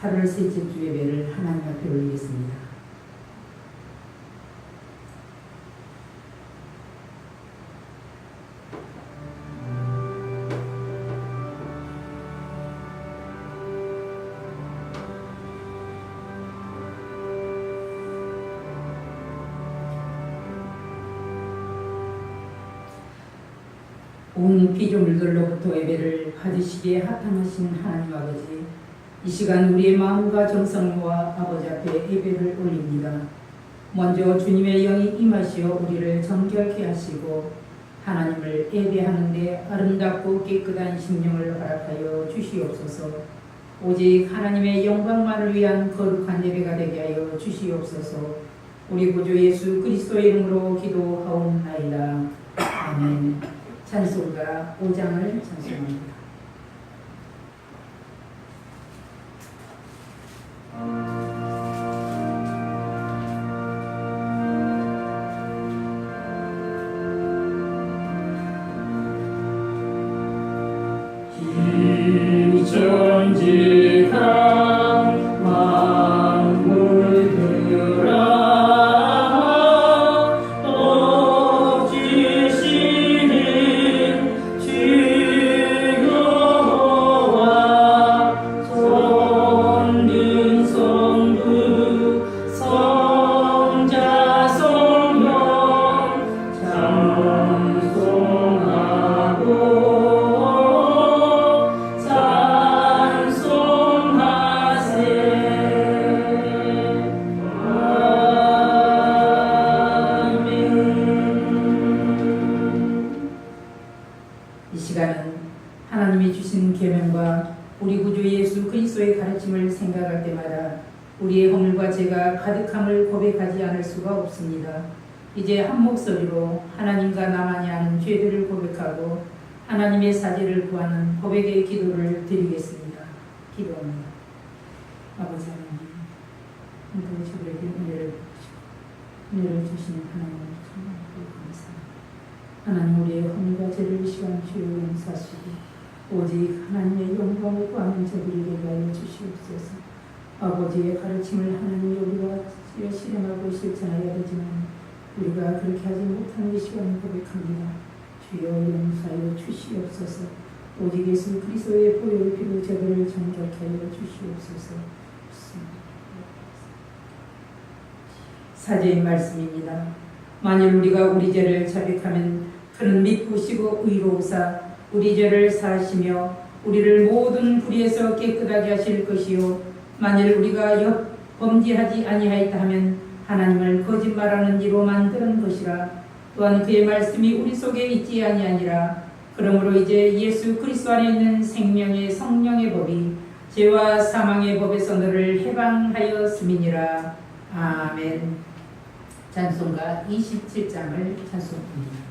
8월 셋째 주 예배를 하나님 앞에 올리겠습니다. 온 피조물들로부터 예배를 받으시기에 합당하신 하나님 아버지, 이 시간 우리의 마음과 정성을 모아 아버지 앞에 예배를 올립니다. 먼저 주님의 영이 임하시어 우리를 정결케 하시고 하나님을 예배하는 데 아름답고 깨끗한 심령을 허락하여 주시옵소서. 오직 하나님의 영광만을 위한 거룩한 예배가 되게 하여 주시옵소서. 우리 구주 예수 그리스도의 이름으로 기도하옵나이다. 아멘. 찬송가 5장을 찬송합니다. 전직한 만물들아 엎지시는 주 여호와 손든 성부 성자 성령 찬송하고 하나님이 주신 계명과 우리 구주 예수 그리스도의 가르침을 생각할 때마다 우리의 허물과 죄가 가득함을 고백하지 않을 수가 없습니다. 이제 한 목소리로 하나님과 나만이 아는 죄들을 고백하고 하나님의 사죄를 구하는 고백의 기도를 드리겠습니다. 기도합니다. 아버지 하나님, 우리 저들에게 은혜를 주시는 하나님을 정말 감사합니다. 하나님, 우리의 허물과 죄를 시간 주여 용서하시고 오직 하나님의 영광을 구하는 저들이 되게 하여 주시옵소서. 아버지의 가르침을 하나님이 우리가 실행하고 실천해야 되지만 우리가 그렇게 하지 못하는 이 시간을 고백합니다. 주여 용서하여 주시옵소서. 오직 예수 그리스도의 보혈의 피로 저들을 정결케 하여 주시옵소서. 사제의 말씀입니다. 만일 우리가 우리 죄를 자백하면 그는 믿으시고 의로우사 우리 죄를 사하시며 우리를 모든 불의에서 깨끗하게 하실 것이요 만일 우리가 범죄하지 아니하였다 하면 하나님을 거짓말하는 이로 만드는 것이라. 또한 그의 말씀이 우리 속에 있지 아니하니라. 그러므로 이제 예수 그리스도 안에 있는 생명의 성령의 법이 죄와 사망의 법에서 너를 해방하였음이니라. 아멘. 찬송가 27장을 찬송합니다.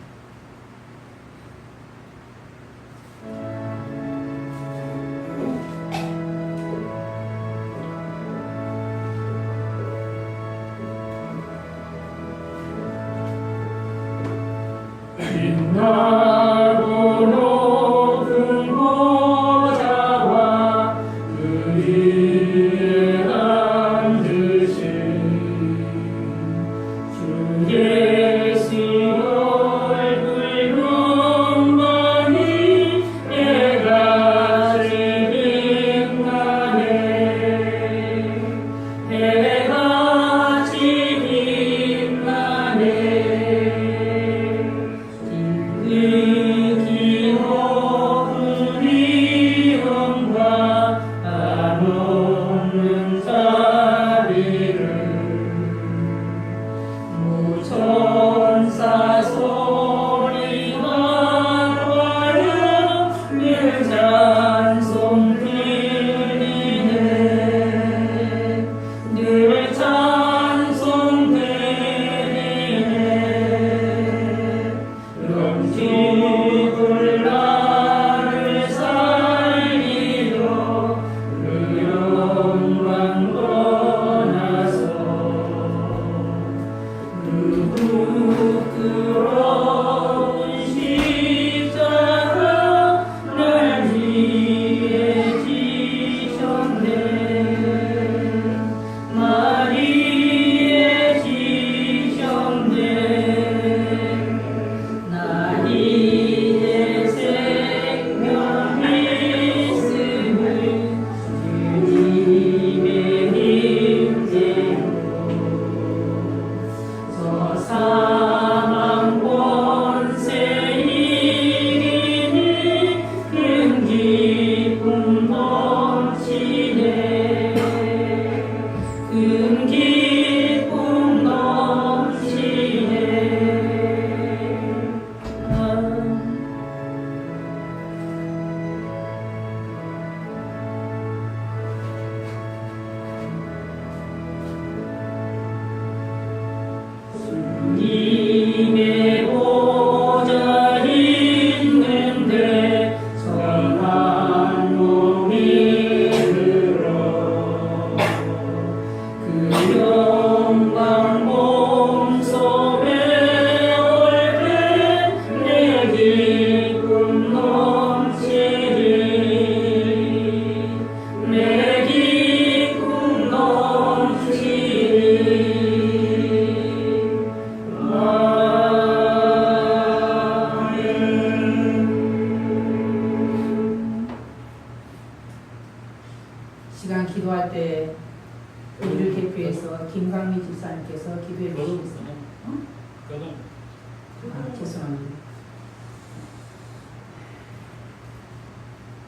빛나고 높은 보좌와 그 위에 앉으신 주 예수 얼굴 분만이 해같이 빛나네. 해같이 빛나네. 기도할 때 우리를 대표해서 김강미 집사님께서 기도해 주시겠어요? 죄송합니다.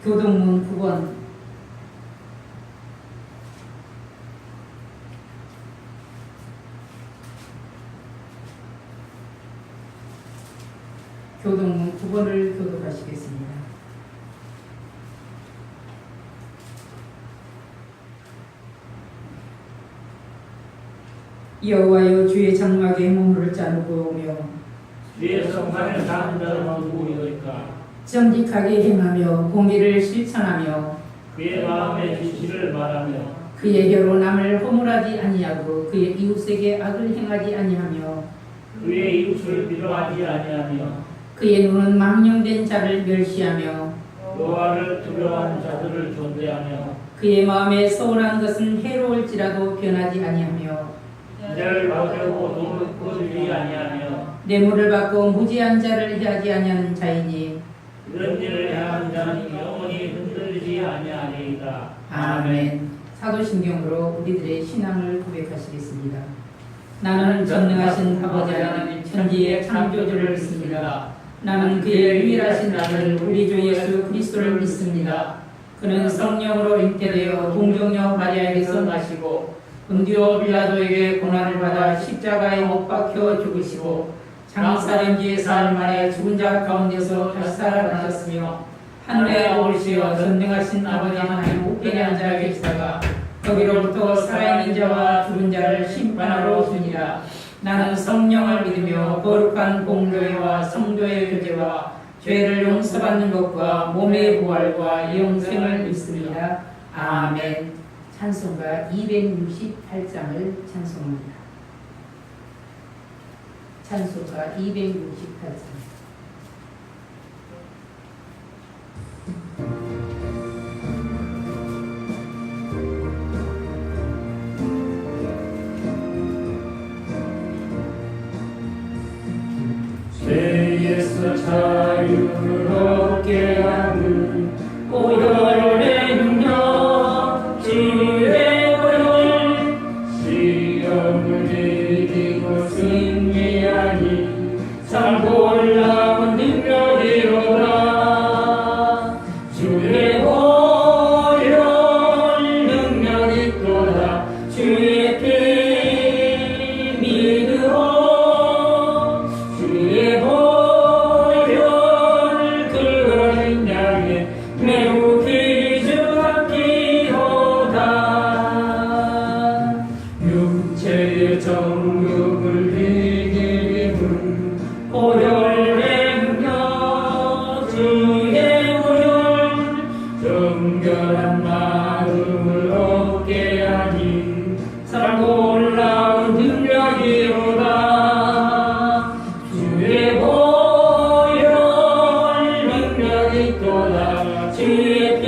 교동문 9번 교동문 9번을 교독하시겠습니다. 여호와여 주의 장막에 몸을 자르고 오며 주의 성산에 사는 자는 누구이까? 정직하게 행하며 공의를 실천하며 그의 마음의 지시를 말하며 그의 혀로 남을 허물하지 아니하고 그의 이웃에게 악을 행하지 아니하며 그의 이웃을 비로하지 아니하며 그의 눈은 망령된 자를 멸시하며 여호와를 두려워하는 자들을 존대하며 그의 마음에 서운한 것은 해로울지라도 변하지 아니하며 이자를 받으려고 돈을 꾸주지 아니하며 뇌물을 받고 무지한 자를 해하지 아니하는 자이니 이런 일을 행하는 자는 영원히 흔들리지 아니하리이다. 아멘. 사도신경으로 우리들의 신앙을 고백하시겠습니다. 나는 전능하신 아버지 하나님 천지의 창조주를 믿습니다. 나는 그의 유일하신 아들 우리 주 예수 그리스도를 믿습니다. 그는 성령으로 잉태되어 동정녀 마리아에게서 나시고 본디오 빌라도에게 고난을 받아 십자가에 못 박혀 죽으시고 장사된 지 사흘 만에 죽은 자 가운데서 다시 살아나셨으며 하늘에 오르시어 전능하신 아버지 하나님 우편에 앉아 계시다가 거기로부터 살아있는 자와 죽은 자를 심판하러 오시니라. 나는 성령을 믿으며 거룩한 공교회와 성도의 교제와 죄를 용서받는 것과 몸의 부활과 영생을 믿습니다. 아멘. 찬송가 268장을 찬송합니다. 찬송가 268장. 죄에서 자유를 얻게 하는 오열의 능력 지혜의 오열 시험을 이기고 승리하니 참 놀라운 능력이로다. 주의 오열 능력이 있도다. 주의 피 믿으오. 주의 보혈 그런 양에 매우 귀중한 피로다. 육체의 정욕을 이기는 보혈의 능력 주의 보혈 정결한 마음을 얻게 하니 참 놀라운 능력이로다. 주의 보혈 능력이 있도다. 주의 피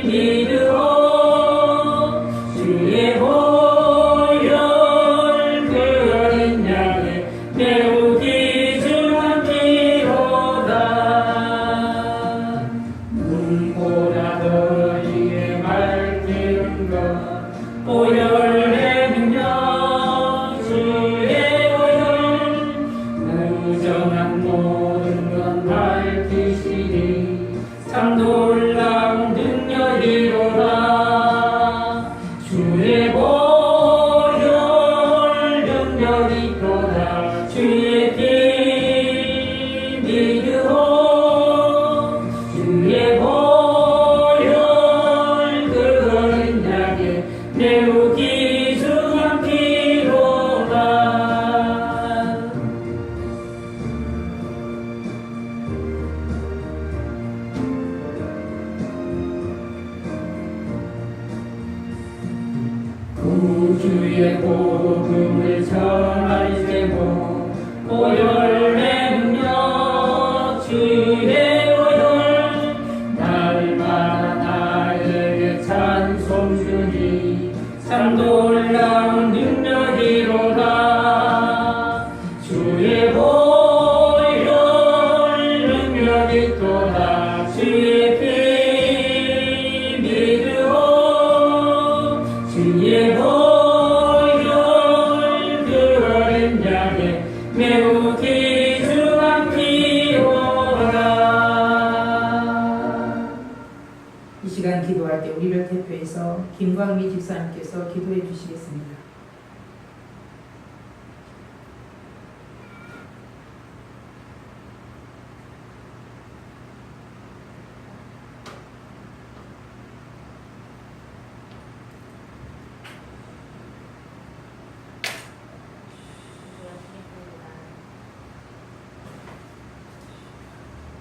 믿으오. 주의 보혈 그 어린 양에 매우 귀중한 피로다. 눈보다 더 이게 맑은 것 보혈의 능력 주의 보혈 무정한 모든 것 밝히시니 참 놀라운 능력이로다. 주의 보혈 능력이 있도다. 주의 피 믿으오. 주의 보혈 그 어린 양에 매우 귀중한 피로다. 구주의 복음을 전할 제목 보혈의 능력 주의 보혈 날마다 나에게 찬송 주니 참 놀라운 능력이로다. 주의 보혈 능력이 있도다. 주의 피 믿으오. 시간 기도할 때 우리를 대표해서 김광미 집사님께서 기도해 주시겠습니다.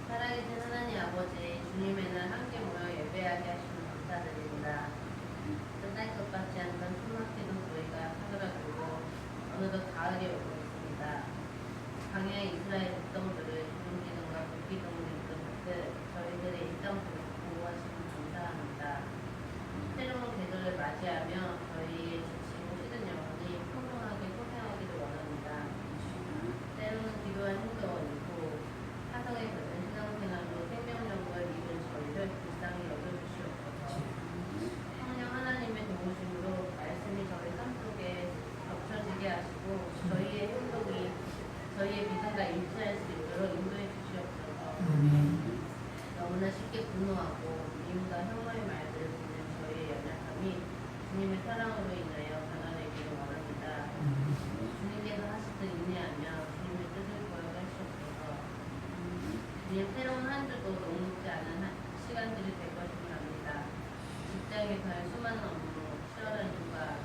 살아계신 하나님 아버지, 주님의 날 함께 모여 예배하게 하시면 감사드립니다. 끝날 것 같지 않던 숨막히던 저희가 사그라들고 어느덧 가을이 오고 있습니다. 광야의 이스라엘 백성들을 기름기둥과 불기둥으로 이끌었듯 저희들의 일상들을 보호하시면 감사합니다. 새로운 계절을 맞이하며 저희의 지치고 시든 영혼이 평온하게 소생하기를 원합니다. 때로는 기도한 행동이고 사성에 걷는 신앙생활로 생명력을 잃은 저희를 불쌍히 여겨주시옵소서. 성령 하나님의 도우심으로 말씀이 저희 삶 속에 겹쳐지게 하시고 저희의 행동이 저희의 믿음과 일치할 수 있도록 인도해 주시옵소서. 너무나 쉽게 분노하고 미움과 혐오의 말들을 듣는 저희의 연약함이 주님의 사랑으로 인하여 변화되기를 원합니다. 주님께서 하시듯 인내하며 주님의 뜻을 보여가 하시옵소서. 주님, 새로운 한 주도 녹록지 않은 시간들이 될 것임을 압니다. 직장에서의 수많은 업무, 치열한 육아,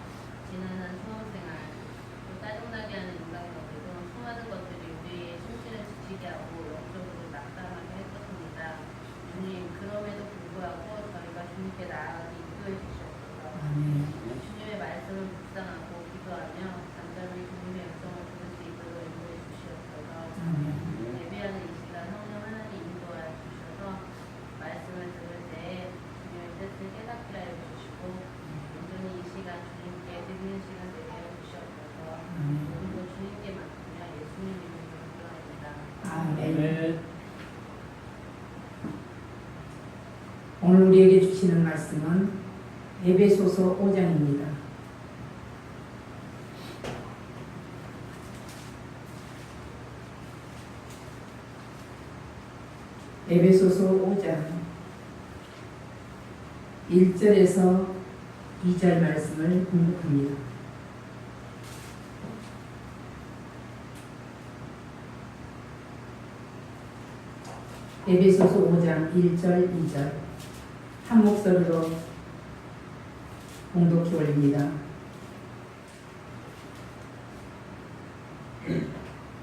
지난한 수험생활, 또 짜증나게 하는 인간관계 등 수많은 것들이 우리의 심신을 지치게 하고 영적으로 낙담하게 했었습니다. 주님, 그럼에도 불구하고 저희가 주님께 나아가기 인도해 주시옵소서. 주님의 말씀을 묵상하고 기도하며 간절히 주님의 음성을 들을 수 있도록 인도해 주시옵소서. 예배하는 이 시간 성령 하나님 인도하여 주셔서 말씀을 들을 때에 주님의 뜻을 깨닫게 하여 주시고 온전히 이 시간 주님께 드리는 시간 되게 하여 주시옵소서. 모든 것 주님께 맡기며 예수님 이름으로 기도합니다. 아멘. 오늘 우리에게 주시는 말씀은 에베소서 5장입니다. 에베소서 5장 1절에서 2절 말씀을 공독합니다. 에베소서 5장 1절 2절 한 목소리로 공독해 올립니다.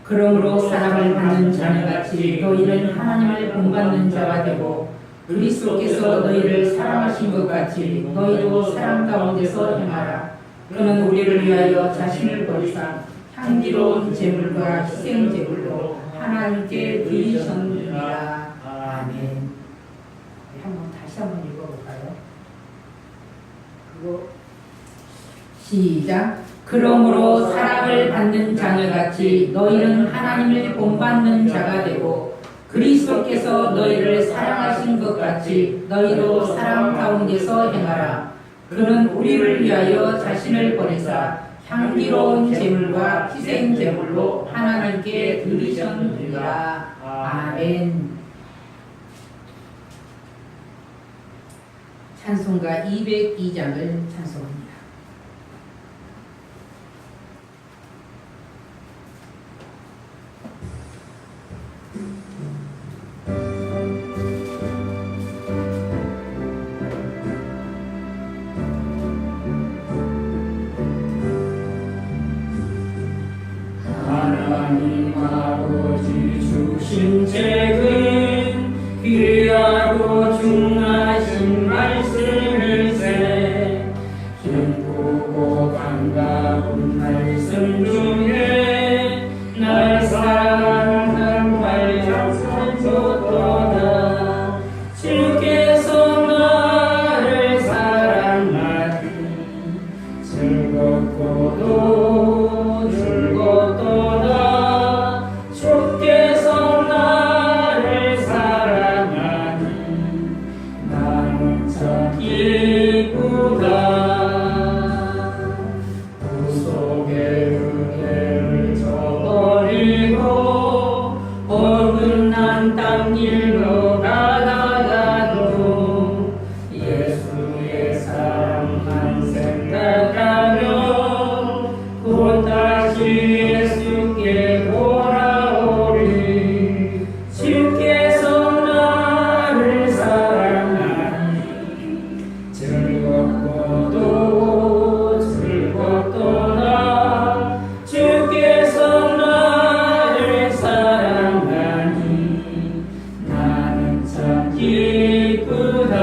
그러므로 사랑을 받는 자녀같이 너희는 하나님을 본받는 자가 되고 그리스도께서 너희를 사랑하신 것 같이 너희도 사랑 가운데서 행하라. 그는 우리를 위하여 자신을 버리사 향기로운 제물과 희생 제물로 하나님께 드리셨느니라. 아멘. 다시 한번 읽어볼까요? 그거 시작. 그러므로 사랑을 받는 자녀같이 너희는 하나님을 본받는 자가 되고 그리스도께서 너희를 사랑하신 것 같이 너희도 사랑 가운데서 행하라. 그는 우리를 위하여 자신을 버리사 향기로운 제물과 희생 제물로 하나님께 드리셨느니라. 아멘. 찬송가 202장을 찬송합니다. 하나님 아버지 주신 책은 귀하고 중하신 말씀일세 기쁘고 반가운 말씀 중에 날 사랑하는 발전소도다 주께서 나를 사랑하니 즐겁고도 즐겁도다 주께서 나를 사랑하니 기쁘다.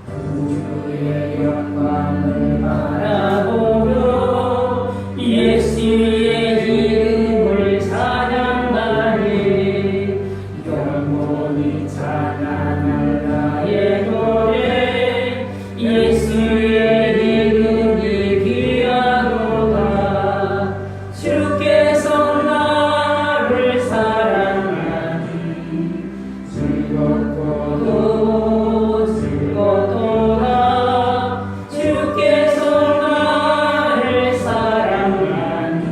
구주의 영광을 바라보며 예수의 이름을 찬양하리. 영원히 찬양할 나의 노래 예수의 이름이 귀하도다. 주께서 나를 사랑하니 즐겁고도 즐겁도다. 주께서 나를 사랑하니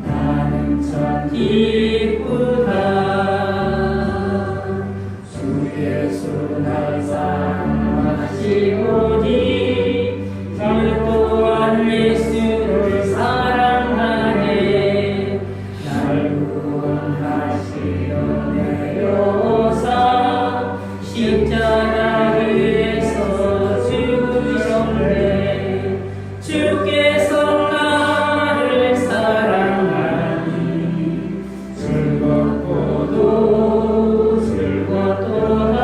나는 참 기쁘다. 주 예수 날 사랑하시오니 나 또한 예수를 사랑하네. 날 구원하시려 내려오사 십자가 위에서 죽으셨네. 주께서 나를 사랑하니 즐겁고도 즐겁도다.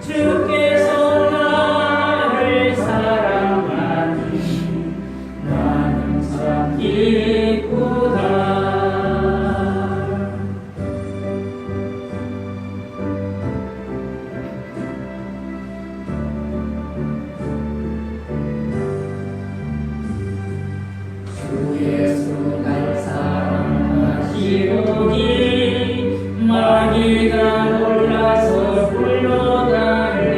주께서 나를 사랑하니 나는 참 기쁘다. 주 예수 날 사랑하시오니 마귀가 놀라서 불러달래.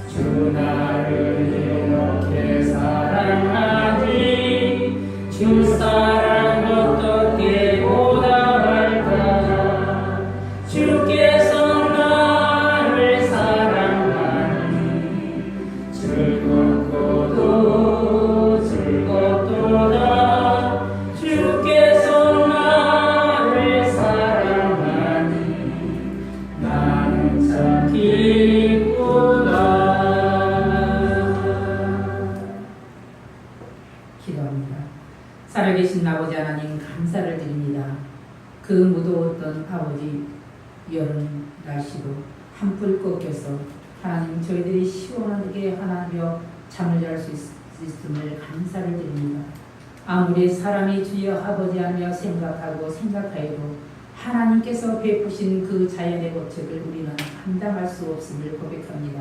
주 나를 이렇게 사랑하니 주 사랑 어떻게 보답할까. 주께서 나를 사랑하니 즐겁고도 즐겁도다. 주께서 나를 사랑하니 나는 참 기쁘다. 기도합니다. 살아계신 아버지 하나님 감사를 드립니다. 그 무더웠던 아버지 여름 날씨도 한풀 꺾여서 하나님 저희들이 시원하게 하나며 잠을 잘 수 있음을 감사를 드립니다. 아무리 사람이 주여 아버지 하며 생각하고 생각하여도 하나님께서 베푸신 그 자연의 법칙을 우리는 감당할 수 없음을 고백합니다.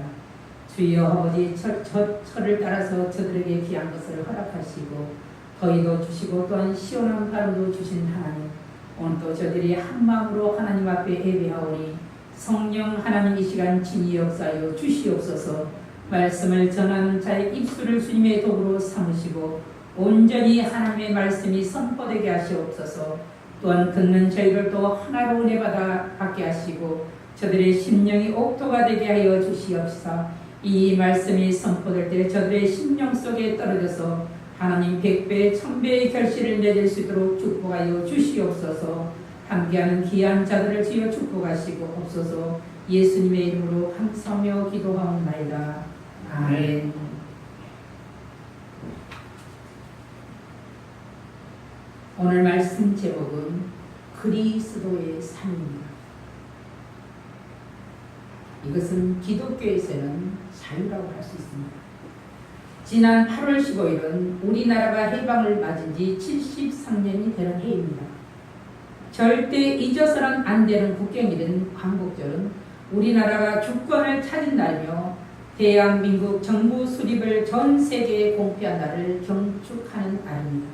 주여 아버지 철을 따라서 저들에게 귀한 것을 허락하시고 더위도 주시고 또한 시원한 바람도 주신 하나님, 오늘도 저들이 한마음으로 하나님 앞에 예배하오니 성령 하나님 이 시간 친히 역사하여 주시옵소서. 말씀을 전하는 자의 입술을 주님의 도구로 삼으시고 온전히 하나님의 말씀이 선포되게 하시옵소서. 또한 듣는 저희들도 하나로 은혜 받게 하시고 저들의 심령이 옥토가 되게 하여 주시옵소서. 이 말씀이 선포될 때 저들의 심령 속에 떨어져서 하나님 100배 1000배의 결실을 맺을 수 있도록 축복하여 주시옵소서. 함께하는 귀한 자들을 주여 축복하시고 없소서. 예수님의 이름으로 감사하며 기도하옵나이다. 아멘. 오늘 말씀 제목은 그리스도의 삶입니다. 이것은 기독교에서는 자유라고 할 수 있습니다. 지난 8월 15일은 우리나라가 해방을 맞은 지 73년이 되는 해입니다. 절대 잊어서는 안 되는 국경일인 광복절은 우리나라가 주권을 차진 날이며 대한민국 정부 수립을 전 세계에 공표한 날을 경축하는 날입니다.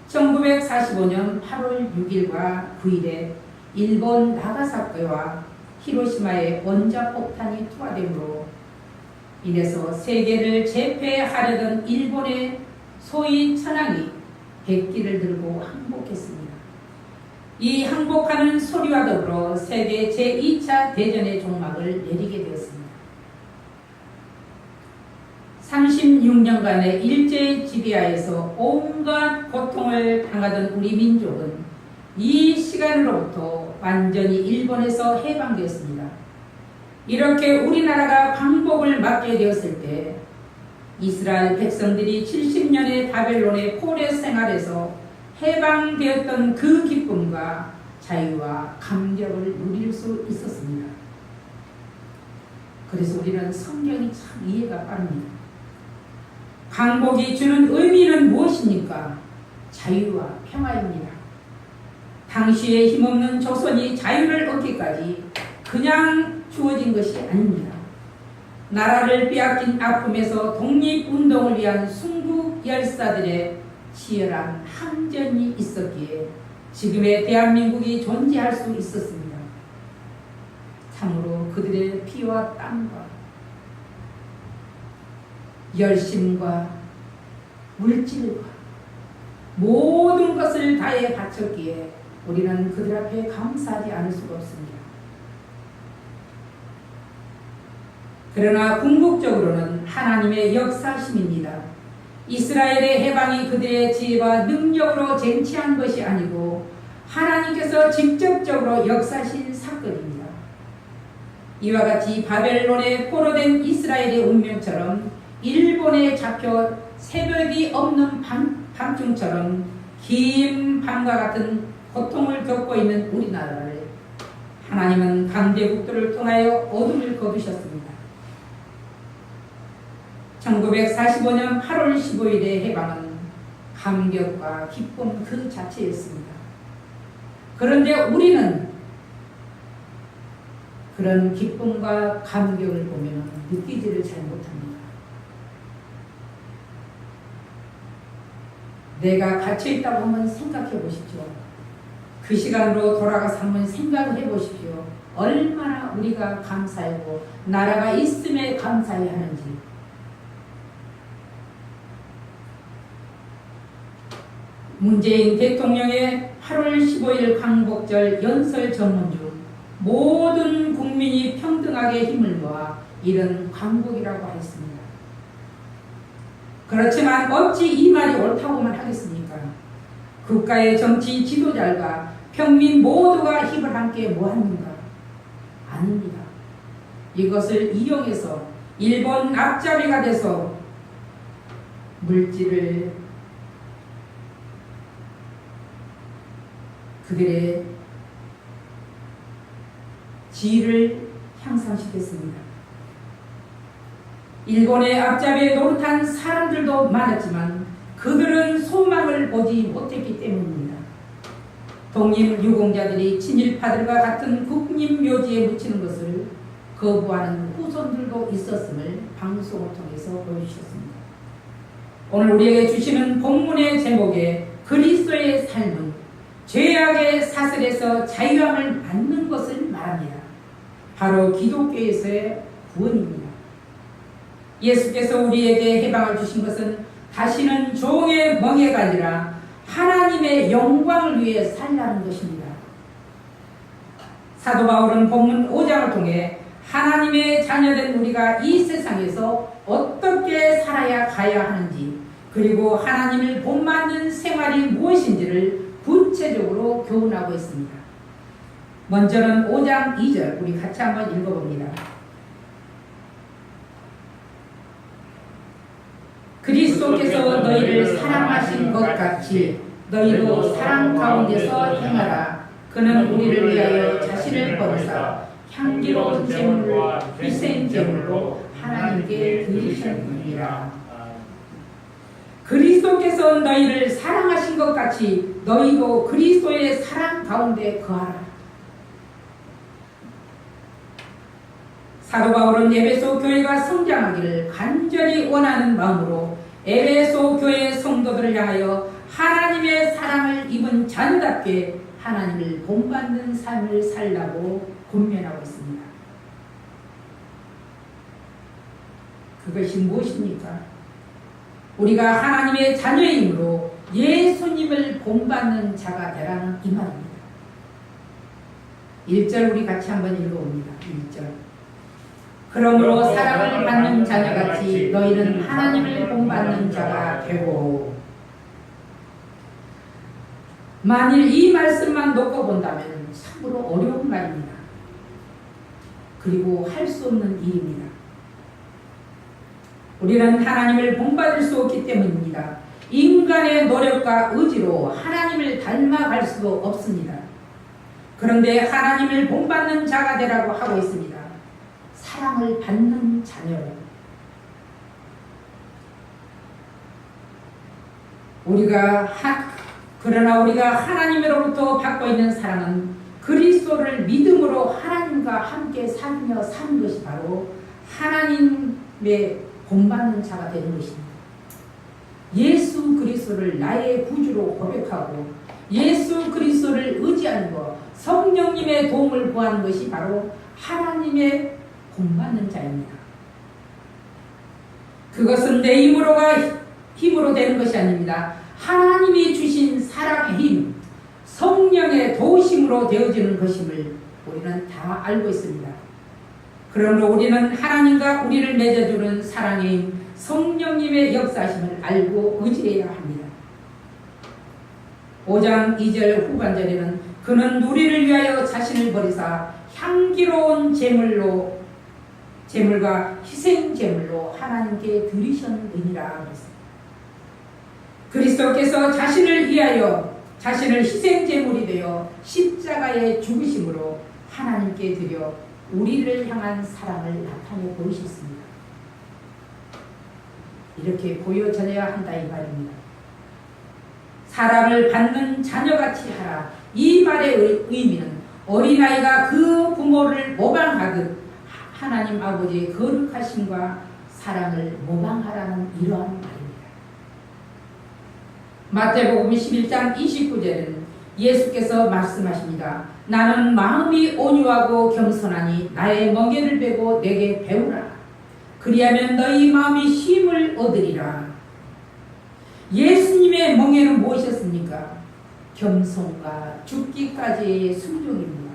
1945년 8월 6일과 9일에 일본 나가사키와 히로시마의 원자폭탄이 투하됨으로 인해서 세계를 제패하려던 일본의 소위 천황이 백기를 들고 항복했습니다. 이 항복하는 소리와 더불어 세계 제2차 대전의 종막을 내리게 되었습니다. 36년간의 일제 지배하에서 온갖 고통을 당하던 우리 민족은 이 시간으로부터 완전히 일본에서 해방되었습니다. 이렇게 우리나라가 광복을 맞게 되었을 때 이스라엘 백성들이 70년의 바벨론의 포로 생활에서 해방되었던 그 기쁨과 자유와 감격을 누릴 수 있었습니다. 그래서 우리는 성경이 참 이해가 빠릅니다. 강복이 주는 의미는 무엇입니까? 자유와 평화입니다. 당시에 힘없는 조선이 자유를 얻기까지 그냥 주어진 것이 아닙니다. 나라를 빼앗긴 아픔에서 독립운동을 위한 순국 열사들의 치열한 항전이 있었기에 지금의 대한민국이 존재할 수 있었습니다. 참으로 그들의 피와 땀과 열심과 물질과 모든 것을 다해 바쳤기에 우리는 그들 앞에 감사하지 않을 수가 없습니다. 그러나 궁극적으로는 하나님의 역사심입니다. 이스라엘의 해방이 그들의 지혜와 능력으로 쟁취한 것이 아니고 하나님께서 직접적으로 역사하신 사건입니다. 이와 같이 바벨론에 포로된 이스라엘의 운명처럼 일본에 잡혀 새벽이 없는 밤중처럼 긴 밤과 같은 고통을 겪고 있는 우리나라를 하나님은 강대국들을 통하여 어둠을 거두셨습니다. 1945년 8월 15일의 해방은 감격과 기쁨 그 자체였습니다. 그런데 우리는 그런 기쁨과 감격을 보면 느끼지를 잘 못합니다. 내가 갇혀있다고 한번 생각해 보십시오. 그 시간으로 돌아가서 한번 생각을 해 보십시오. 얼마나 우리가 감사하고 나라가 있음에 감사해야 하는지. 문재인 대통령의 8월 15일 광복절 연설 전문 중 모든 국민이 평등하게 힘을 모아 이른 광복이라고 하였습니다. 그렇지만 어찌 이 말이 옳다고만 하겠습니까? 국가의 정치 지도자가 평민 모두가 힘을 함께 모았는가? 아닙니다. 이것을 이용해서 일본 앞잡이가 돼서 물질을 그들의 지위를 향상시켰습니다. 일본의 앞잡이에 노릇한 사람들도 많았지만 그들은 소망을 보지 못했기 때문입니다. 독립유공자들이 친일파들과 같은 국립묘지에 묻히는 것을 거부하는 후손들도 있었음을 방송을 통해서 보여주셨습니다. 오늘 우리에게 주시는 본문의 제목에 그리스도의 삶은 죄악의 사슬에서 자유함을 받는 것을 말합니다. 바로 기독교에서의 구원입니다. 예수께서 우리에게 해방을 주신 것은 다시는 종의 멍에가 아니라 하나님의 영광을 위해 살라는 것입니다. 사도 바울은 본문 5장을 통해 하나님의 자녀된 우리가 이 세상에서 어떻게 살아야 가야 하는지, 그리고 하나님을 본받는 생활이 무엇인지를 구체적으로 교훈하고 있습니다. 먼저는 5장 2절 우리 같이 한번 읽어봅니다. 그리스도께서 너희를 사랑하신 것 같이 너희도 사랑 가운데서 행하라. 그는 우리를 위하여 자신을 버리사 향기로운 제물과 희생 제물로 하나님께 드리셨느니라. 그리스도께서 너희를 사랑하신 것 같이 너희도 그리스도의 사랑 가운데 거하라. 사도 바울은 에베소 교회가 성장하기를 간절히 원하는 마음으로 에베소 교회 성도들을 향하여 하나님의 사랑을 입은 자녀답게 하나님을 본받는 삶을 살라고 권면하고 있습니다. 그것이 무엇입니까? 우리가 하나님의 자녀이므로 예수님을 본받는 자가 되라는 이 말입니다. 1절 우리 같이 한번 읽어봅니다. 1절. 그러므로 사랑을 받는 자녀같이 너희는 하나님을 본받는 자가 되고. 만일 이 말씀만 놓고 본다면 참으로 어려운 말입니다. 그리고 할 수 없는 일입니다. 우리는 하나님을 본받을 수 없기 때문입니다. 인간의 노력과 의지로 하나님을 닮아갈 수도 없습니다. 그런데 하나님을 본받는 자가 되라고 하고 있습니다. 사랑을 받는 자녀로. 그러나 우리가 하나님으로부터 받고 있는 사랑은 그리스도를 믿음으로 하나님과 함께 살며 사는 것이 바로 하나님의 본받는 자가 되는 것입니다. 예수 그리스도를 나의 구주로 고백하고 예수 그리스도를 의지하는 것, 성령님의 도움을 구하는 것이 바로 하나님의 본받는 자입니다. 그것은 내 힘으로 되는 것이 아닙니다. 하나님이 주신 사랑의 힘, 성령의 도우심으로 되어지는 것임을 우리는 다 알고 있습니다. 그러므로 우리는 하나님과 우리를 맺어주는 사랑의 힘, 성령님의 역사심을 알고 의지해야 합니다. 5장 2절 후반절에는 그는 우리를 위하여 자신을 버리사 향기로운 제물과 희생 제물로 하나님께 드리셨느니라. 그리스도께서 자신을 위하여 자신을 희생 제물이 되어 십자가에 죽으심으로 하나님께 드려 우리를 향한 사랑을 나타내 보이셨습니다. 이렇게 보여져야 한다 이 말입니다. 사랑을 받는 자녀같이 하라. 이 말의 의미는 어린아이가 그 부모를 모방하듯 하나님 아버지의 거룩하심과 사랑을 모방하라는 이러한 말입니다. 마태복음 11장 29절에는 예수께서 말씀하십니다. 나는 마음이 온유하고 겸손하니 나의 멍에를 베고 내게 배우라. 그리하면 너희 마음이 쉼을 얻으리라. 예수님의 멍에는 무엇이었습니까? 겸손과 죽기까지의 순종입니다.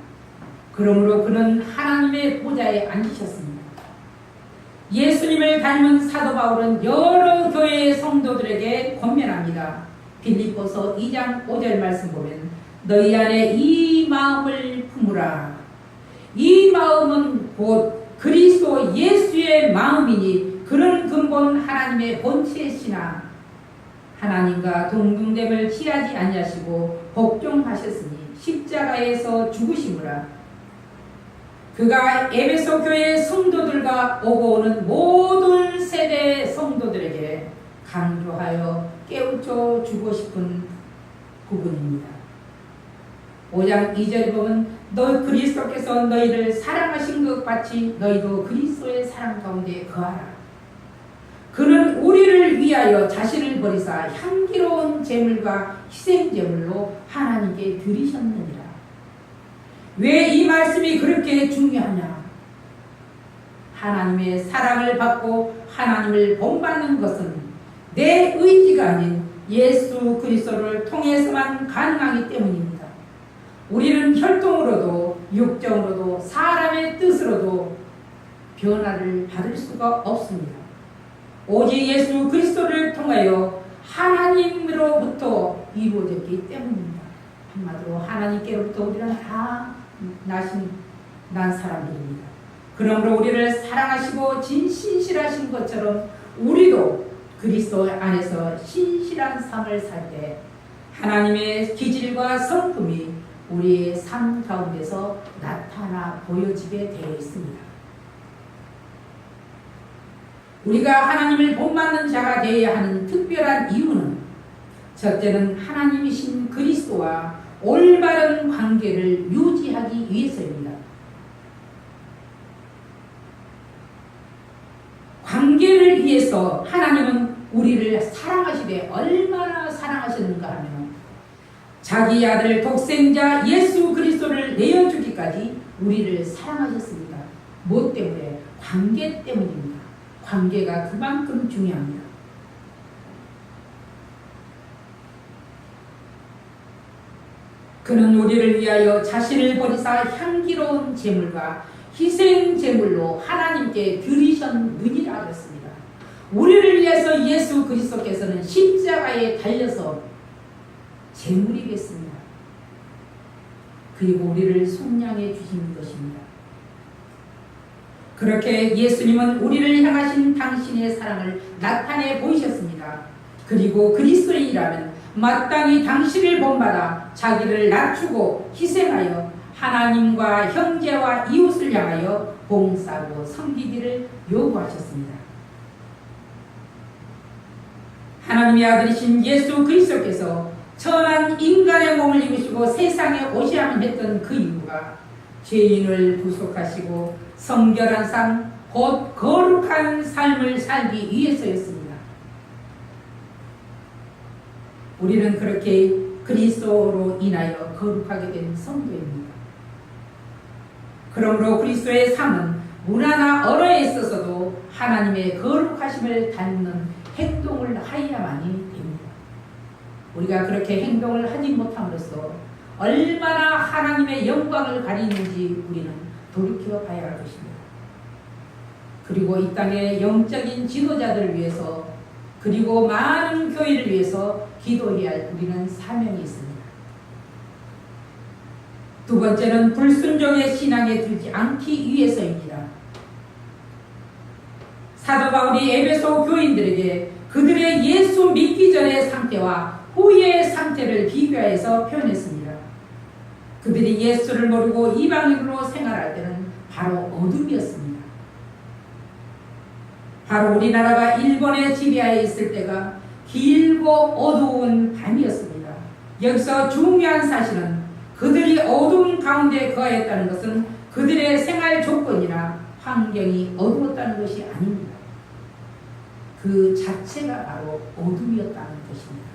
그러므로 그는 하나님의 보좌에 앉으셨습니다. 예수님을 닮은 사도 바울은 여러 교회의 성도들에게 권면합니다. 빌립보서 2장 5절 말씀 보면 너희 안에 이 마음을 품으라. 이 마음은 곧 그리스도 예수의 마음이니 그런 근본 하나님의 본체시나 하나님과 동등됨을 취하지 아니하시고 복종하셨으니 십자가에서 죽으시므라. 그가 에베소 교회 성도들과 오고 오는 모든 세대 성도들에게 강조하여 깨우쳐 주고 싶은 부분입니다. 5장 2절 보면 너 그리스도께서 너희를 사랑하신 것 같이 너희도 그리스도의 사랑 가운데 거하라. 그는 우리를 위하여 자신을 버리사 향기로운 제물과 희생제물로 하나님께 드리셨느니라. 왜 이 말씀이 그렇게 중요하냐? 하나님의 사랑을 받고 하나님을 본받는 것은 내 의지가 아닌 예수 그리스도를 통해서만 가능하기 때문입니다. 우리는 혈통으로도 육정으로도 사람의 뜻으로도 변화를 받을 수가 없습니다. 오직 예수 그리스도를 통하여 하나님으로부터 이루어졌기 때문입니다. 한마디로 하나님께로부터 우리는 다 난 사람들입니다. 그러므로 우리를 사랑하시고 신실하신 것처럼 우리도 그리스도 안에서 신실한 삶을 살 때 하나님의 기질과 성품이 우리의 삶 가운데서 나타나 보여지게 되어 있습니다. 우리가 하나님을 본받는 자가 되어야 하는 특별한 이유는 첫째는 하나님이신 그리스도와 올바른 관계를 유지하기 위해서입니다. 관계를 위해서 하나님은 우리를 사랑하시되 얼마나 사랑하셨는가 하면 자기 아들 독생자 예수 그리스도를 내어주기까지 우리를 사랑하셨습니다. 무엇 때문에? 관계 때문입니다. 관계가 그만큼 중요합니다. 그는 우리를 위하여 자신을 버리사 향기로운 제물과 희생 제물로 하나님께 드리셨느니라 그랬습니다. 우리를 위해서 예수 그리스도께서는 십자가에 달려서 제물이 됐습니다. 그리고 우리를 속량해 주신 것입니다. 그렇게 예수님은 우리를 향하신 당신의 사랑을 나타내 보이셨습니다. 그리고 그리스도인이라면 마땅히 당신을 본받아 자기를 낮추고 희생하여 하나님과 형제와 이웃을 향하여 봉사하고 섬기기를 요구하셨습니다. 하나님의 아들이신 예수 그리스도께서 천한 인간의 몸을 입으시고 세상에 오셔야만 했던 그 이유가 죄인을 구속하시고 성결한 삶, 곧 거룩한 삶을 살기 위해서였습니다. 우리는 그렇게 그리스도로 인하여 거룩하게 된 성도입니다. 그러므로 그리스도의 삶은 문화나 언어에 있어서도 하나님의 거룩하심을 닮는 행동을 하여야만이 됩니다. 우리가 그렇게 행동을 하지 못함으로써 얼마나 하나님의 영광을 가리는지 우리는 돌이켜 봐야 할 것입니다. 그리고 이 땅의 영적인 지도자들을 위해서 그리고 많은 교회를 위해서 기도해야 할 우리는 사명이 있습니다. 두 번째는 불순종의 신앙에 들지 않기 위해서입니다. 사도 바울이 에베소 교인들에게 그들의 예수 믿기 전의 상태와 후의 상태를 비교해서 표현했습니다. 그들이 예수를 모르고 이방인으로 생활할 때는 바로 어둠이었습니다. 바로 우리나라가 일본의 지배하에 있을 때가 길고 어두운 밤이었습니다. 여기서 중요한 사실은 그들이 어두운 가운데 거하였다는 것은 그들의 생활 조건이나 환경이 어두웠다는 것이 아닙니다. 그 자체가 바로 어둠이었다는 것입니다.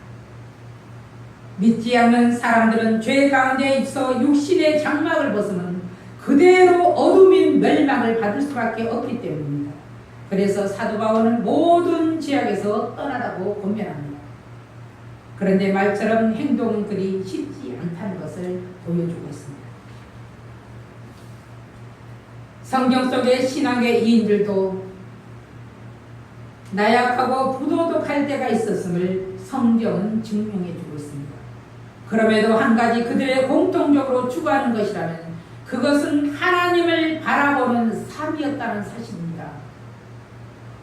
믿지 않는 사람들은 죄 가운데 있어 육신의 장막을 벗으면 그대로 어둠인 멸망을 받을 수밖에 없기 때문입니다. 그래서 사도 바울은 모든 죄악에서 떠나라고 권면합니다. 그런데 말처럼 행동은 그리 쉽지 않다는 것을 보여주고 있습니다. 성경 속의 신앙의 이인들도 나약하고 부도덕할 때가 있었음을 성경은 증명해주고 있습니다. 그럼에도 한 가지 그들의 공통적으로 추구하는 것이라면 그것은 하나님을 바라보는 삶이었다는 사실입니다.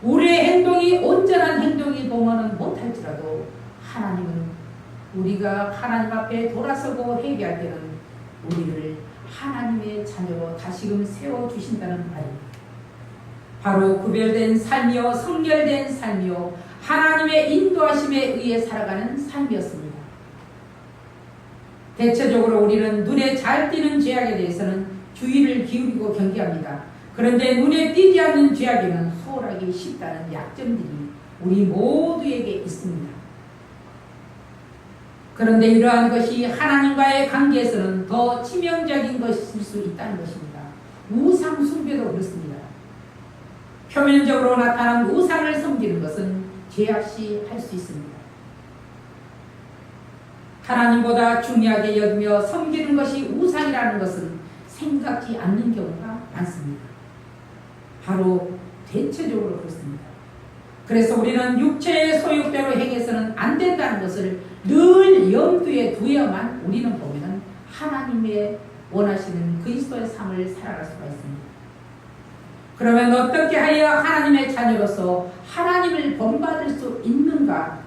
우리의 행동이 온전한 행동이 보면은 못할지라도 하나님은 우리가 하나님 앞에 돌아서고 회개할 때는 우리를 하나님의 자녀로 다시금 세워주신다는 말입니다. 바로 구별된 삶이요 성결된 삶이요 하나님의 인도하심에 의해 살아가는 삶이었습니다. 대체적으로 우리는 눈에 잘 띄는 죄악에 대해서는 주의를 기울이고 경계합니다. 그런데 눈에 띄지 않는 죄악에는 소홀하기 쉽다는 약점들이 우리 모두에게 있습니다. 그런데 이러한 것이 하나님과의 관계에서는 더 치명적인 것일 수 있다는 것입니다. 우상 숭배도 그렇습니다. 표면적으로 나타난 우상을 섬기는 것은 죄악시 할 수 있습니다. 하나님보다 중요하게 여기며 섬기는 것이 우상이라는 것은 생각지 않는 경우가 많습니다. 바로 대체적으로 그렇습니다. 그래서 우리는 육체의 소욕대로 행해서는 안 된다는 것을 늘 염두에 두어야만 우리는 보면 하나님의 원하시는 그리스도의 삶을 살아갈 수가 있습니다. 그러면 어떻게 하여 하나님의 자녀로서 하나님을 본받을 수 있는가?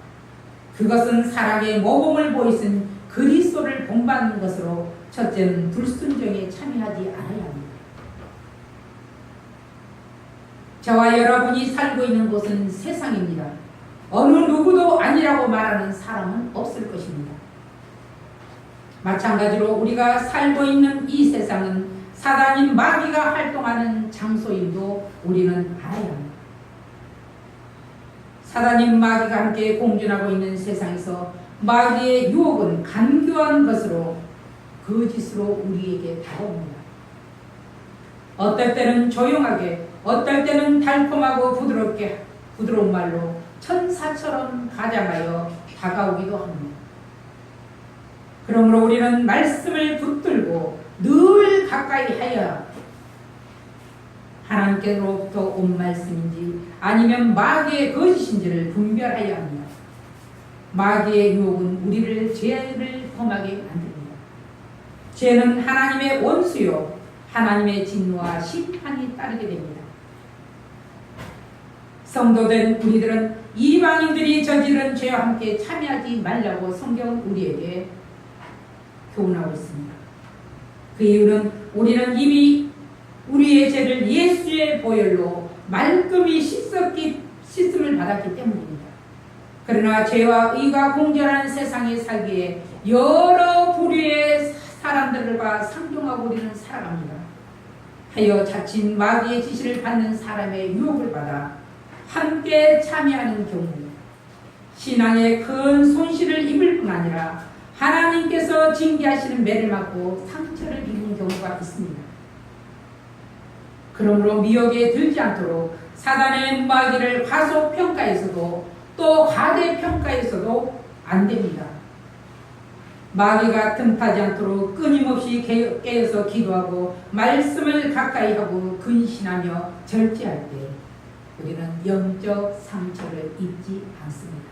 그것은 사랑의 모범을 보이신 그리스도를 본받는 것으로 첫째는 불순종에 참여하지 않아야 합니다. 저와 여러분이 살고 있는 곳은 세상입니다. 어느 누구도 아니라고 말하는 사람은 없을 것입니다. 마찬가지로 우리가 살고 있는 이 세상은 사단인 마귀가 활동하는 장소임도 우리는 알아야 합니다. 사단인 마귀가 함께 공존하고 있는 세상에서 마귀의 유혹은 간교한 것으로 거짓으로 우리에게 다가옵니다. 어떨 때는 조용하게, 어떨 때는 달콤하고 부드러운 말로 천사처럼 가장하여 다가오기도 합니다. 그러므로 우리는 말씀을 붙들고 늘 가까이 하여 하나님께로부터 온 말씀인지 아니면 마귀의 거짓인지를 분별해야 합니다. 마귀의 유혹은 우리를 죄를 범하게 만듭니다. 죄는 하나님의 원수요 하나님의 진노와 심판이 따르게 됩니다. 성도된 우리들은 이방인들이 저지른 죄와 함께 참여하지 말라고 성경은 우리에게 교훈하고 있습니다. 그 이유는 우리는 이미 우리의 죄를 예수의 보혈로 말끔히 씻음을 받았기 때문입니다. 그러나 죄와 의가 공존하는 세상에 살기에 여러 부류의 사람들과 상종하고 우리는 살아갑니다. 하여 자칫 마귀의 지시를 받는 사람의 유혹을 받아 함께 참여하는 경우 신앙에 큰 손실을 입을 뿐 아니라 하나님께서 징계하시는 매를 맞고 상처를 입은 경우가 있습니다. 그러므로 미혹에 들지 않도록 사단의 마귀를 과소평가에서도 또 가대평가에서도 안 됩니다. 마귀가 틈타지 않도록 끊임없이 깨어서 기도하고 말씀을 가까이 하고 근신하며 절제할 때 우리는 영적 상처를 입지 않습니다.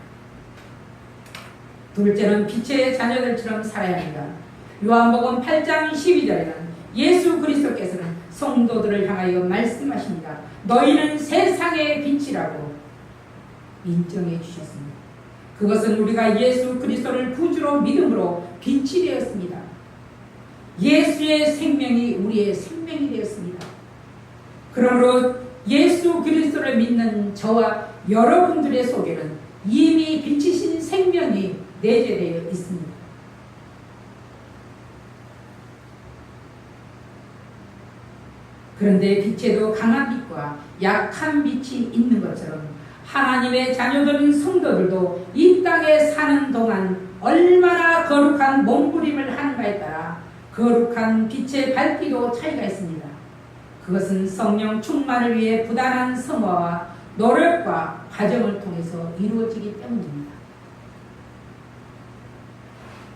둘째는 빛의 자녀들처럼 살아야 합니다. 요한복음 8장 12절에는 예수 그리스도께서는 성도들을 향하여 말씀하십니다. 너희는 세상의 빛이라고 인정해 주셨습니다. 그것은 우리가 예수 그리스도를 구주로 믿음으로 빛이 되었습니다. 예수의 생명이 우리의 생명이 되었습니다. 그러므로 예수 그리스도를 믿는 저와 여러분들의 속에는 이미 빛이신 생명이 내재되어 있습니다. 그런데 빛에도 강한 빛과 약한 빛이 있는 것처럼 하나님의 자녀들인 성도들도 이 땅에 사는 동안 얼마나 거룩한 몸부림을 하는가에 따라 거룩한 빛의 밝기도 차이가 있습니다. 그것은 성령 충만을 위해 부단한 성화와 노력과 과정을 통해서 이루어지기 때문입니다.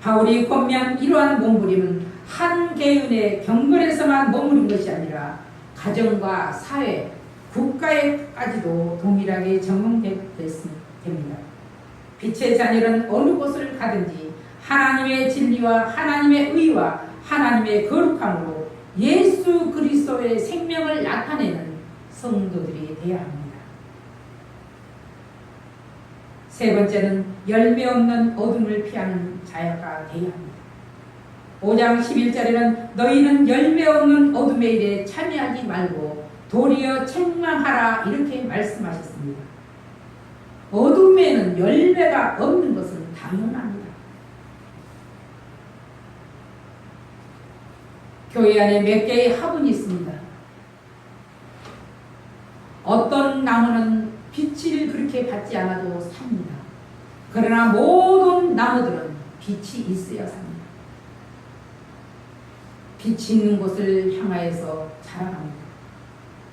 바울이 권면한 이러한 몸부림은 한 개인의 경건에서만 머무른 것이 아니라 가정과 사회, 국가에까지도 동일하게 적용됩니다. 빛의 자녀는 어느 곳을 가든지 하나님의 진리와 하나님의 의와 하나님의 거룩함으로 예수 그리스도의 생명을 나타내는 성도들이 되어야 합니다. 세 번째는 열매 없는 어둠을 피하는 자야가 되어야 합니다. 5장 11절에는 너희는 열매 없는 어둠의 일에 참여하지 말고 도리어 책망하라 이렇게 말씀하셨습니다. 어둠에는 열매가 없는 것은 당연합니다. 교회 안에 몇 개의 화분이 있습니다. 어떤 나무는 빛을 그렇게 받지 않아도 삽니다. 그러나 모든 나무들은 빛이 있어야 삽니다. 빛이 있는 곳을 향하여서 자라납니다.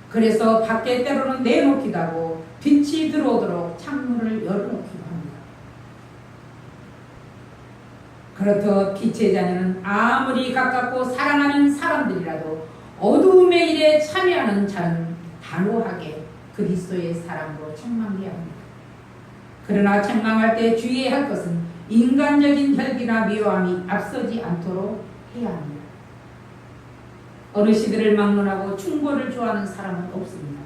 그래서 밖에 때로는 내놓기도 하고 빛이 들어오도록 창문을 열어놓기도 합니다. 그렇듯 빛의 자녀는 아무리 가깝고 사랑하는 사람들이라도 어두움의 일에 참여하는 자는 단호하게 그리스도의 사랑으로 책망해야 합니다. 그러나 책망할 때 주의해야 할 것은 인간적인 혈기나 미워함이 앞서지 않도록 해야 합니다. 어르신들을 막론하고 충고를 좋아하는 사람은 없습니다.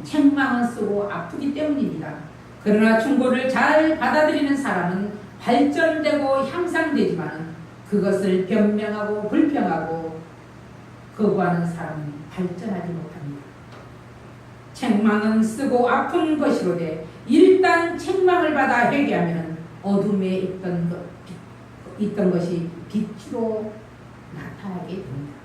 책망은 쓰고 아프기 때문입니다. 그러나 충고를 잘 받아들이는 사람은 발전되고 향상되지만 그것을 변명하고 불평하고 거부하는 사람은 발전하지 못합니다. 책망은 쓰고 아픈 것이로되 일단 책망을 받아 회개하면 어둠에 있던 것이 빛으로 나타나게 됩니다.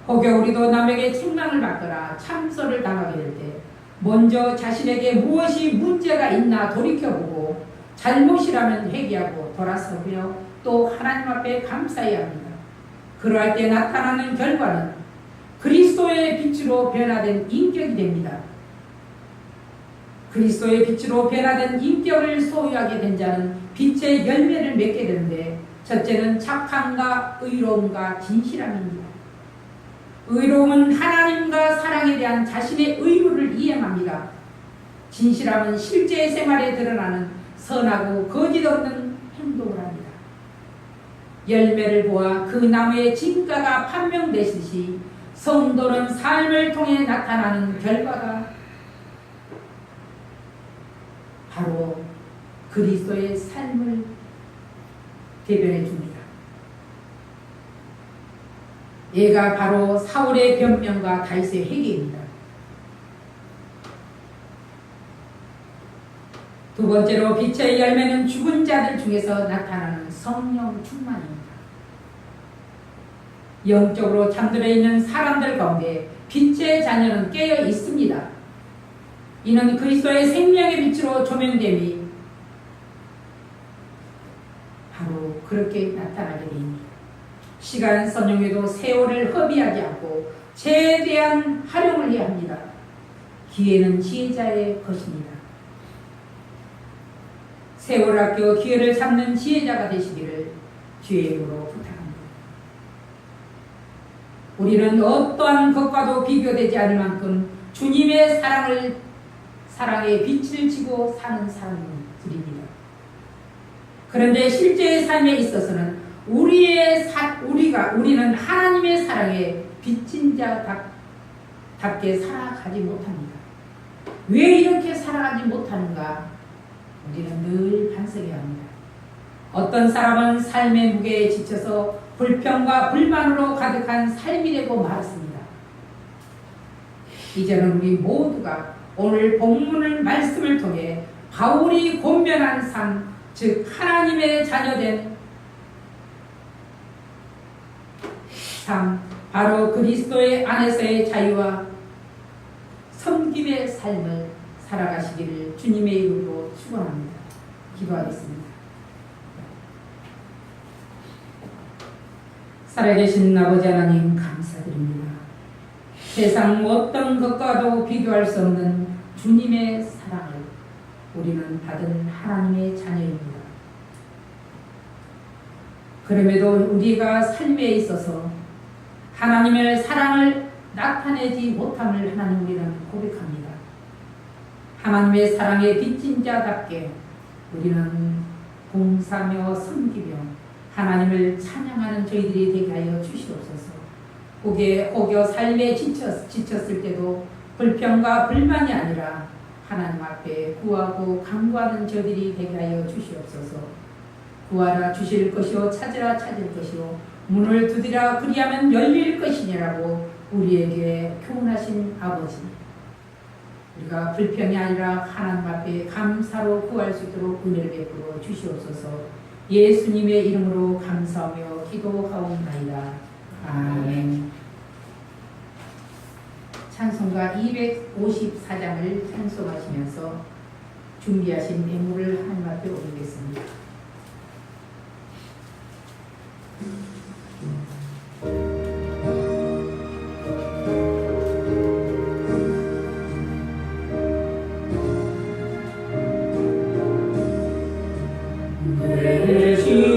혹여 우리도 남에게 책망을 받거나 참소를 당하게 될 때 먼저 자신에게 무엇이 문제가 있나 돌이켜보고 잘못이라면 회개하고 돌아서며 또 하나님 앞에 감사해야 합니다. 그러할 때 나타나는 결과는 그리스도의 빛으로 변화된 인격이 됩니다. 그리스도의 빛으로 변화된 인격을 소유하게 된 자는 빛의 열매를 맺게 되는데 첫째는 착함과 의로움과 진실함입니다. 의로움은 하나님과 사랑에 대한 자신의 의무를 이행합니다. 진실함은 실제 생활에 드러나는 선하고 거짓 없는 행동을 합니다. 열매를 보아 그 나무의 진가가 판명되시듯이 성도는 삶을 통해 나타나는 결과가 바로 그리스도의 삶을 대변해 줍니다. 얘가 바로 사울의 변명과 다윗의 회개입니다. 두 번째로 빛의 열매는 죽은 자들 중에서 나타나는 성령 충만입니다. 영적으로 잠들어 있는 사람들 가운데 빛의 자녀는 깨어 있습니다. 이는 그리스도의 생명의 빛으로 조명됨이 바로 그렇게 나타나게 됩니다. 시간 선용에도 세월을 허비하지 않고 최대한 활용을 해야 합니다. 기회는 지혜자의 것입니다. 세월 아껴 기회를 잡는 지혜자가 되시기를 주의 이름으로 부탁합니다. 우리는 어떠한 것과도 비교되지 않을 만큼 주님의 사랑의 빛을 지고 사는 사람들입니다. 그런데 실제의 삶에 있어서는 우리는 하나님의 사랑에 빚진 자답게 살아가지 못합니다. 왜 이렇게 살아가지 못하는가? 우리는 늘 반성해야 합니다. 어떤 사람은 삶의 무게에 지쳐서 불평과 불만으로 가득한 삶이 되고 말았습니다. 이제는 우리 모두가 오늘 본문을 말씀을 통해 바울이 권면한 삶, 즉 하나님의 자녀된 삶, 바로 그리스도의 안에서의 자유와 섬김의 삶을 살아가시기를 주님의 이름으로 축원합니다. 기도하겠습니다. 살아계신 아버지 하나님 감사드립니다. 세상 어떤 것과도 비교할 수 없는 주님의 사랑을 우리는 받은 하나님의 자녀입니다. 그럼에도 우리가 삶에 있어서 하나님의 사랑을 나타내지 못함을 하나님 우리는 고백합니다. 하나님의 사랑에 빚진 자답게 우리는 봉사며 섬기며 하나님을 찬양하는 저희들이 되게 하여 주시옵소서. 혹여 삶에 지쳤을 때도 불평과 불만이 아니라 하나님 앞에 구하고 간구하는 저희들이 되게 하여 주시옵소서. 구하라 주실 것이요 찾으라 찾을 것이요 문을 두드리라 그리하면 열릴 것이니라고 우리에게 교훈하신 아버지, 우리가 불평이 아니라 하나님 앞에 감사로 구할 수 있도록 은혜를 베풀어 주시옵소서. 예수님의 이름으로 감사하며 기도하옵나이다. 아멘. 찬송가 254장을 찬송하시면서 준비하신 예물을 하나님 앞에 올리겠습니다. 시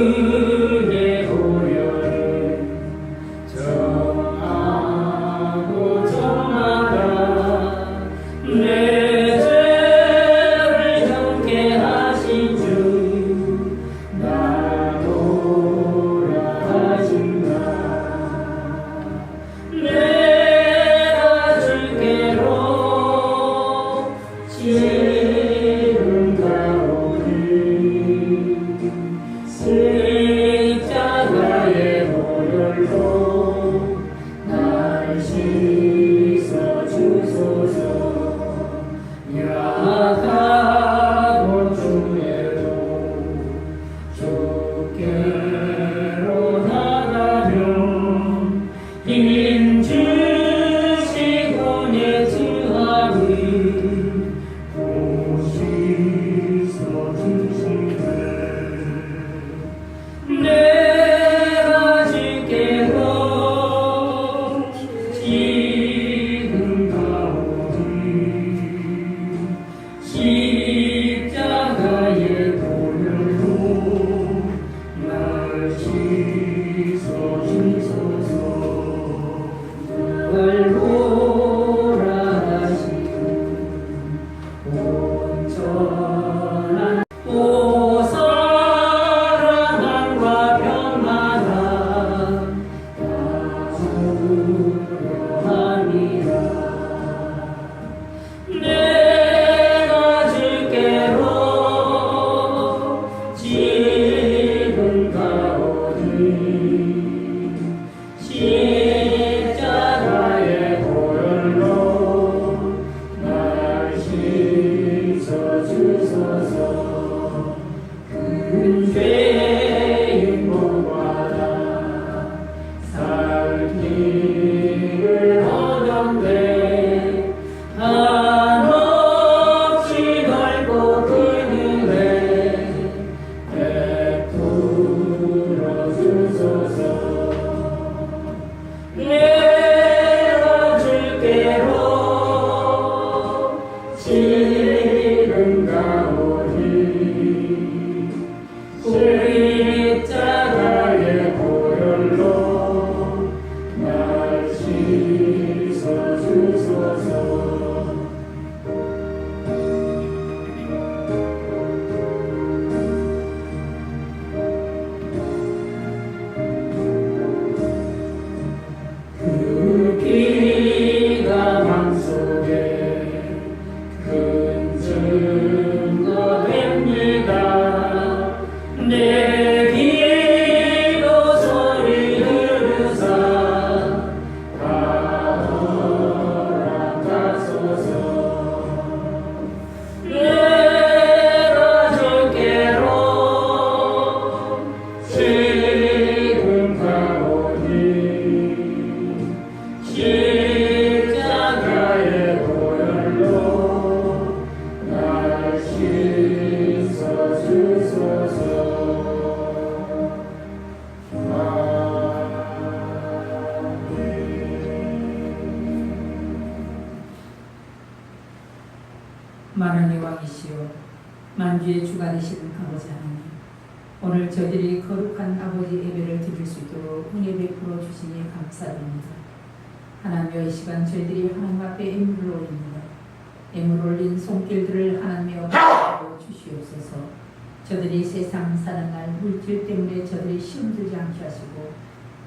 만왕의 왕이시여 만주의 주가 되시는 아버지 하나님, 오늘 저희들이 거룩한 아버지 예배를 드릴 수 있도록 은혜 베풀어 주시니 감사드립니다. 하나님여, 이 시간 저희들이 하나님 앞에 예물을 올립니다. 예물 올린 손길들을 하나님여 받아 주시옵소서. 저들이 세상 사는 날 물질 때문에 저들이 시험 들지 않게 하시고,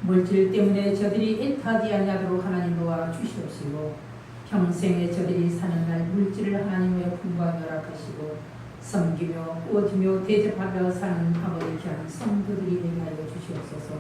물질 때문에 저들이 애타지 아니하도록 하나님 도와 주시옵시고, 평생에 저들이 사는 날 물질을 하나님의 풍부하게 허락하시고, 섬기며 꾸어지며 대접하며 사는 아버지 귀한 성도들이 되게 하여 주시옵소서.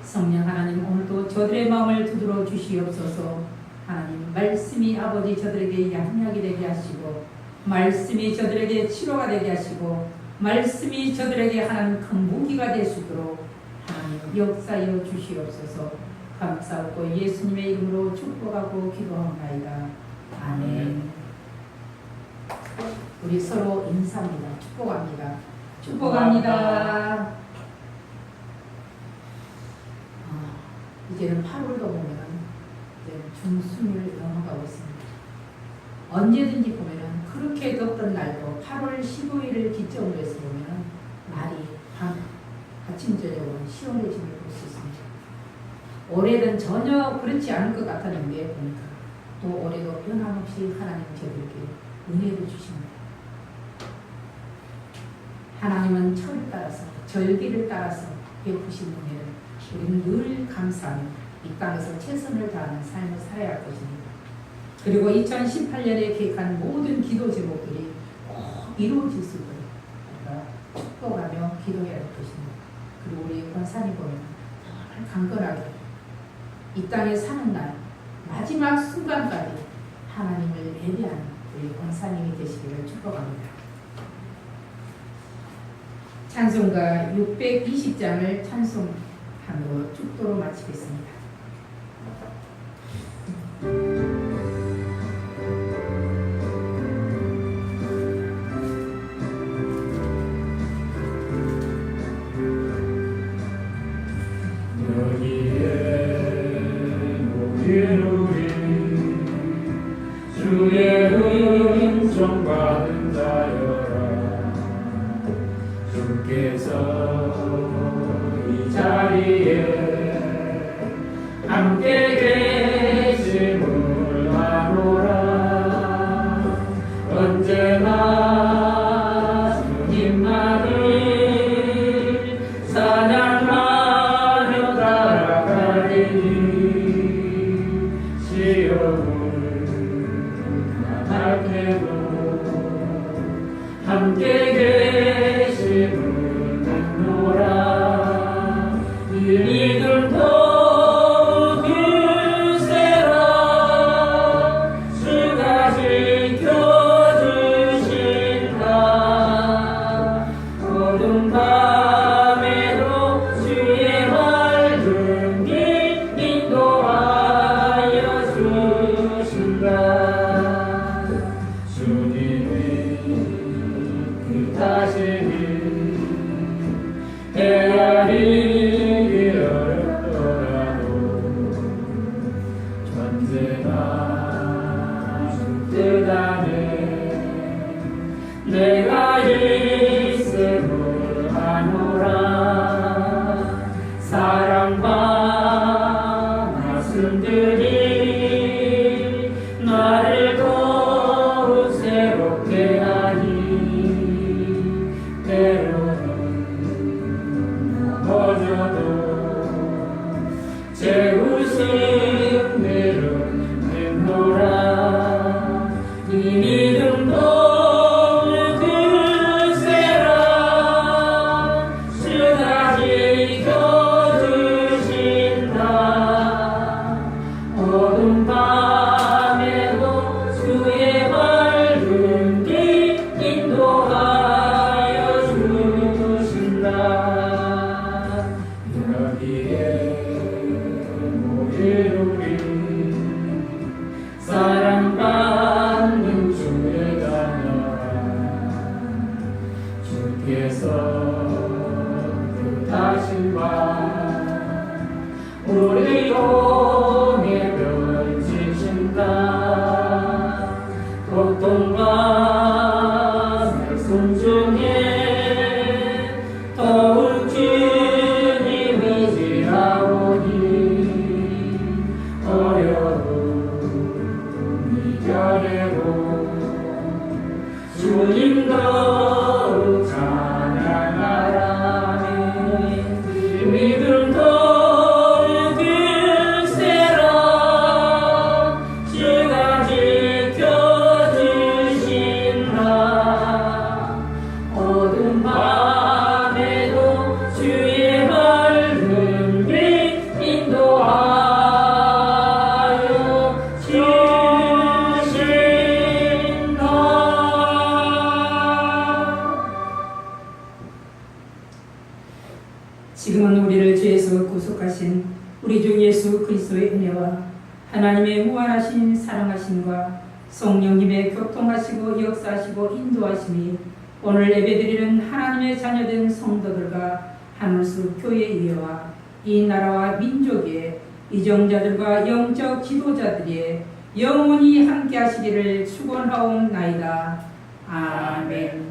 성령 하나님, 오늘도 저들의 마음을 두드러 주시옵소서. 하나님, 말씀이 아버지 저들에게 양약이 되게 하시고, 말씀이 저들에게 치료가 되게 하시고, 말씀이 저들에게 하나님 큰 무기가 될 수 있도록 하나님 역사하여 주시옵소서. 감사하고 예수님의 이름으로 축복하고 기도합니다. 아멘. 우리 서로 인사합니다. 축복합니다. 축복합니다. 이제는 8월도 보면 이제 중순을 넘어가고 있습니다. 언제든지 보면 그렇게 덥던 날도 8월 15일을 기점으로 해서 보면 날이 아침 저녁으로 시원해짐을 볼 수 있습니다. 올해는 전혀 그렇지 않을 것 같았는데 보니까 또 올해도 변함없이 하나님 저들에게 은혜를 주십니다. 하나님은 철을 따라서 절기를 따라서 베푸신 은혜를 우리는 늘 감사하며 이 땅에서 최선을 다하는 삶을 살아야 할 것입니다. 그리고 2018년에 계획한 모든 기도 제목들이 꼭 이루어질 수 있도록 우리가 축복하며 기도해야 할 것입니다. 그리고 우리 권사님 보면 늘 강건하게 이 땅에 사는 날 마지막 순간까지 하나님을 예배하는 우리 권사님이 되시기를 축복합니다. 찬송가 620장을 찬송함으로 축도로 마치겠습니다. 주의 은총 받은 자여라. 주께서 이 자리에 함께 계심을 아노라. 언제나 주님만을 사랑하며 따라가리니 시험을 할 때도 함께 계심을 믿노라. 이 믿음도 글쎄라. 주가 지켜주신다. 어두운 밤에도 주의 맑은 길 인도하여 주신다. 주님이 그 다시니 헤아리기 어렵더라도 언제나 주 뜻 안에 내가 있음을 아노라. 사랑과 말씀들이 나를 더욱 새롭게 하니 때로는 넘어져도 제 웃음 내려놓노라. 이 믿음도 글쎄라. 주가 지켜주신다. 어두운 밤에도 주의 맑은 길 인도하여 주신다. 여기에 모일 우리 사랑받는 주의 자녀라. 주께서 뜻하신 바 우리 통해 펼치신 이겨내고 주님 더욱 찬양하라면 이 믿음 더욱 글쎄라 주가 지켜주신다 어두운 밤에도 주의 밝은 빛 인도하여 주신다. 지금은 우리를 죄에서 구속하신 우리 주 예수 그리스도의 은혜와 하나님의 무한하신 사랑하심과 성령님의 교통하시고 역사하시고 인도하심이 오늘 예배드리는 하나님의 자녀된 성도들과 하늘수 교회의회와 이 나라와 민족의 이정자들과 영적 지도자들의 영원히 함께 하시기를 축원하옵나이다. 아멘.